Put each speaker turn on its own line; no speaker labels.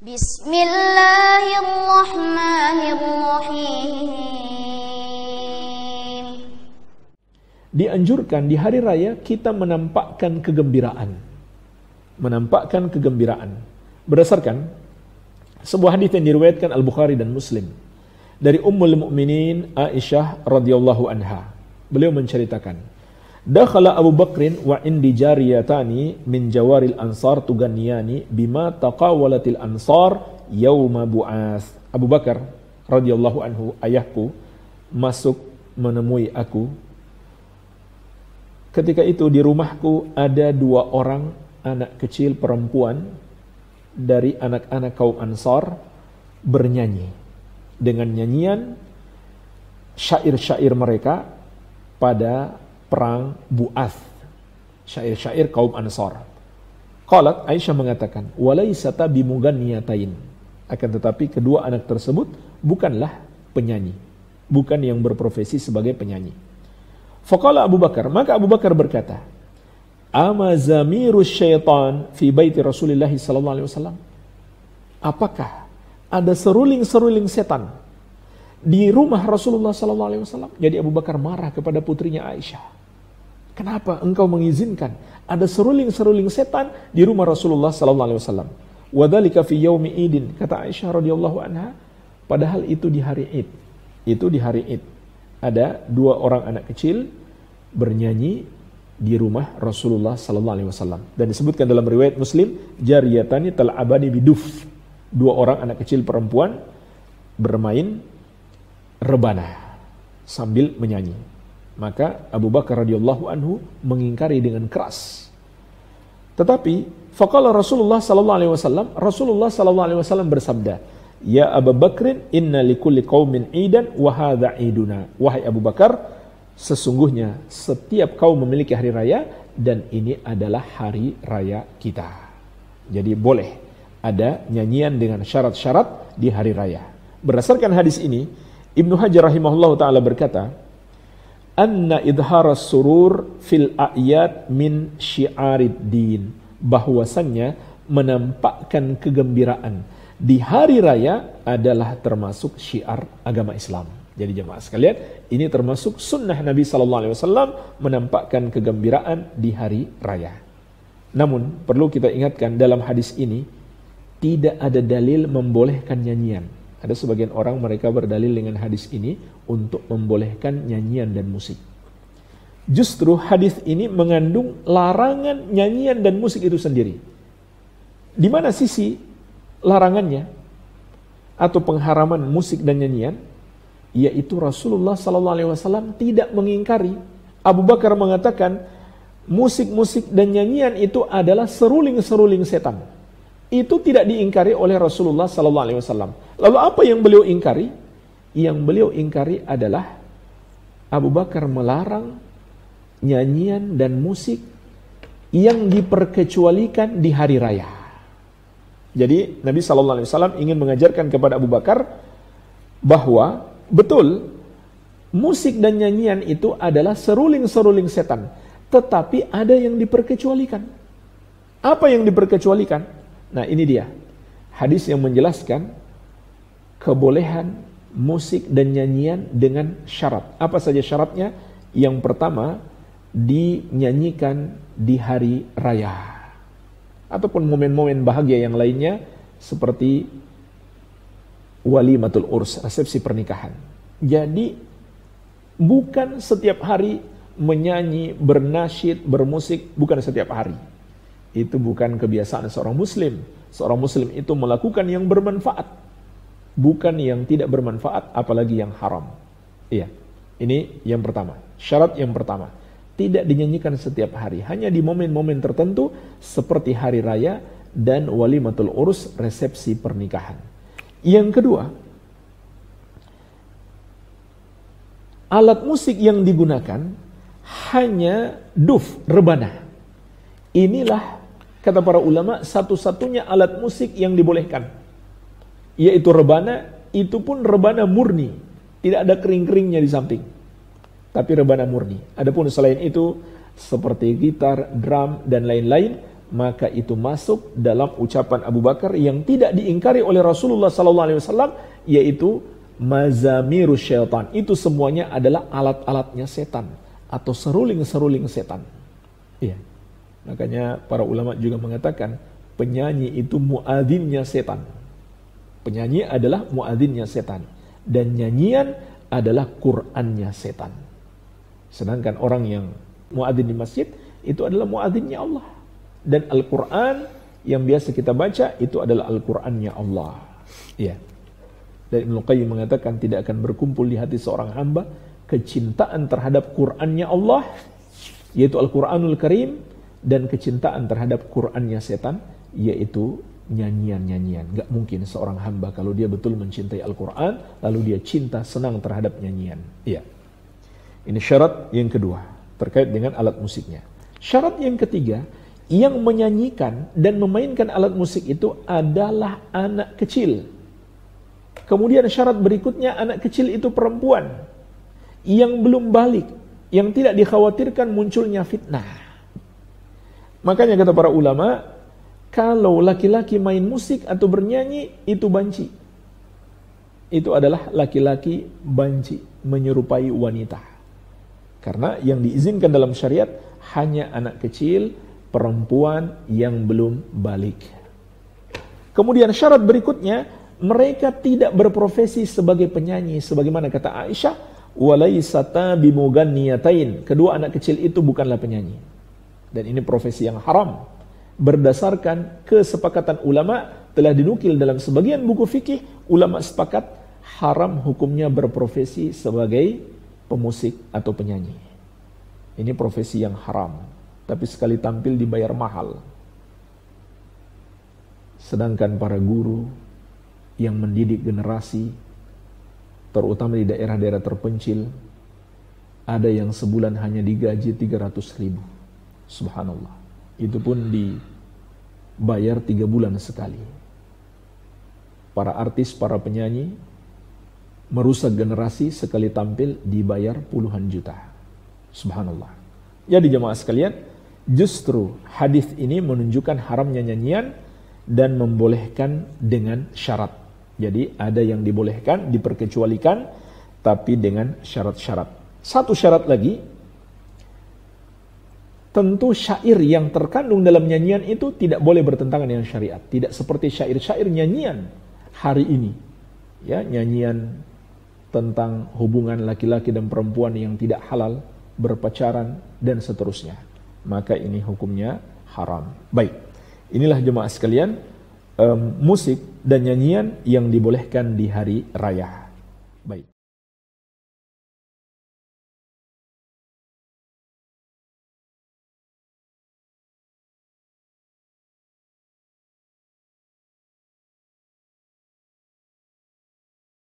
Bismillahirrahmanirrahim.
Dianjurkan di hari raya kita menampakkan kegembiraan. Menampakkan kegembiraan. Berdasarkan sebuah hadis yang diriwayatkan Al-Bukhari dan Muslim dari Ummul Mukminin Aisyah radhiyallahu anha. Beliau menceritakan, dakhala Abu Bakrin wa indi jariyatani min jawaril ansar tuganniyani bima taqawalatil ansar yauma bu'ats. Abu Bakar radhiyallahu anhu, ayahku, masuk menemui aku. Ketika itu di rumahku ada 2 orang anak kecil perempuan dari anak-anak kaum Ansar bernyanyi dengan nyanyian syair-syair mereka pada perang Bu'ats, syair-syair kaum Ansar. Qalat, Aisyah mengatakan, walaysata bimuganniyatain, akan tetapi kedua anak tersebut bukanlah penyanyi, bukan yang berprofesi sebagai penyanyi. Faqala Abu Bakar, maka Abu Bakar berkata, ama zamirus syaitan fi baiti Rasulullah sallallahu alaihi wasallam? Apakah ada seruling-seruling setan di rumah Rasulullah sallallahu alaihi wasallam? Jadi Abu Bakar marah kepada putrinya Aisyah. Kenapa engkau mengizinkan ada seruling-seruling setan di rumah Rasulullah sallallahu alaihi wasallam? Wa dzalika fi yaumi idin, kata Aisyah radhiyallahu anha, padahal itu di hari Id. Itu di hari Id. Ada 2 orang anak kecil bernyanyi di rumah Rasulullah sallallahu alaihi wasallam, dan disebutkan dalam riwayat Muslim, jariyatani tal'abani biduf, 2 orang anak kecil perempuan bermain rebana sambil menyanyi. Maka Abu Bakar radhiyallahu anhu mengingkari dengan keras. Tetapi faqala Rasulullah sallallahu alaihi wasallam, Rasulullah sallallahu alaihi wasallam bersabda, ya Abu Bakrin inna likulli qaumin idan wa hadza iduna. Wahai Abu Bakar, sesungguhnya setiap kaum memiliki hari raya dan ini adalah hari raya kita. Jadi boleh ada nyanyian dengan syarat-syarat di hari raya. Berdasarkan hadis ini, Ibnu Hajar rahimahullah ta'ala berkata, anna idharas surur fil a'yad min syi'arid din, bahwasannya menampakkan kegembiraan di hari raya adalah termasuk syiar agama Islam. Jadi jemaah sekalian, ini termasuk sunnah Nabi SAW menampakkan kegembiraan di hari raya. Namun perlu kita ingatkan, dalam hadis ini tidak ada dalil membolehkan nyanyian. Ada sebagian orang mereka berdalil dengan hadis ini untuk membolehkan nyanyian dan musik. Justru hadis ini mengandung larangan nyanyian dan musik itu sendiri. Di mana sisi larangannya atau pengharaman musik dan nyanyian? Yaitu Rasulullah SAW tidak mengingkari. Abu Bakar mengatakan musik-musik dan nyanyian itu adalah seruling-seruling setan. Itu tidak diingkari oleh Rasulullah SAW. Lalu apa yang beliau ingkari? Yang beliau ingkari adalah Abu Bakar melarang nyanyian dan musik yang diperkecualikan di hari raya. Jadi Nabi SAW ingin mengajarkan kepada Abu Bakar bahwa betul, musik dan nyanyian itu adalah seruling-seruling setan, tetapi ada yang diperkecualikan. Apa yang diperkecualikan? Nah, ini dia hadis yang menjelaskan kebolehan musik dan nyanyian dengan syarat. Apa saja syaratnya? Yang pertama, dinyanyikan di hari raya ataupun momen-momen bahagia yang lainnya seperti walimatul urs, resepsi pernikahan. Jadi bukan setiap hari menyanyi, bernasyid, bermusik, bukan setiap hari. Itu bukan kebiasaan seorang muslim. Seorang muslim itu melakukan yang bermanfaat, bukan yang tidak bermanfaat, apalagi yang haram. Iya, ini yang pertama. Syarat yang pertama, tidak dinyanyikan setiap hari, hanya di momen-momen tertentu seperti hari raya dan walimatul urs, resepsi pernikahan. Yang kedua, alat musik yang digunakan hanya duf, rebana. Inilah, kata para ulama, satu-satunya alat musik yang dibolehkan, yaitu rebana. Itu pun rebana murni, tidak ada kering-keringnya di samping, tapi rebana murni. Adapun selain itu seperti gitar, drum dan lain-lain, maka itu masuk dalam ucapan Abu Bakar yang tidak diingkari oleh Rasulullah SAW, yaitu mazamiru syaitan. Itu semuanya adalah alat-alatnya setan atau seruling-seruling setan. Iya. Makanya para ulama juga mengatakan penyanyi itu muadzinnya setan. Penyanyi adalah muadzinnya setan dan nyanyian adalah Qur'annya setan. Sedangkan orang yang muadzin di masjid itu adalah muadzinnya Allah. Dan Al-Qur'an yang biasa kita baca itu adalah Al-Qur'annya Allah. Iya. Dan Ibnu Qayyim mengatakan tidak akan berkumpul di hati seorang hamba kecintaan terhadap Qur'annya Allah, yaitu Al-Qur'anul Karim, dan kecintaan terhadap Qur'annya setan, yaitu nyanyian-nyanyian. Gak mungkin seorang hamba kalau dia betul mencintai Al-Quran, lalu dia cinta, senang terhadap nyanyian. Iya. Ini syarat yang kedua, terkait dengan alat musiknya. Syarat yang ketiga, yang menyanyikan dan memainkan alat musik itu adalah anak kecil. Kemudian syarat berikutnya, anak kecil itu perempuan, yang belum balik, yang tidak dikhawatirkan munculnya fitnah. Makanya kata para ulama, kalau laki-laki main musik atau bernyanyi, itu banci. Itu adalah laki-laki banci, menyerupai wanita. Karena yang diizinkan dalam syariat hanya anak kecil, perempuan yang belum balik. Kemudian syarat berikutnya, mereka tidak berprofesi sebagai penyanyi. Sebagaimana kata Aisyah, walaysata bimuganniyatain. Kedua anak kecil itu bukanlah penyanyi. Dan ini profesi yang haram. Berdasarkan kesepakatan ulama, telah dinukil dalam sebagian buku fikih, ulama sepakat haram hukumnya berprofesi sebagai pemusik atau penyanyi. Ini profesi yang haram, tapi sekali tampil dibayar mahal. Sedangkan para guru yang mendidik generasi, terutama di daerah-daerah terpencil, ada yang sebulan hanya digaji 300.000. Subhanallah. Itu pun dibayar 3 bulan sekali. Para artis, para penyanyi merusak generasi, sekali tampil dibayar puluhan juta. Subhanallah. Jadi jemaah sekalian, justru hadis ini menunjukkan haramnya nyanyian dan membolehkan dengan syarat. Jadi ada yang dibolehkan, diperkecualikan, tapi dengan syarat-syarat. Satu syarat lagi, tentu syair yang terkandung dalam nyanyian itu tidak boleh bertentangan dengan syariat. Tidak seperti syair-syair nyanyian hari ini. Ya, nyanyian tentang hubungan laki-laki dan perempuan yang tidak halal, berpacaran, dan seterusnya. Maka ini hukumnya haram. Baik, inilah jemaah sekalian, musik dan nyanyian yang dibolehkan di hari raya. Baik.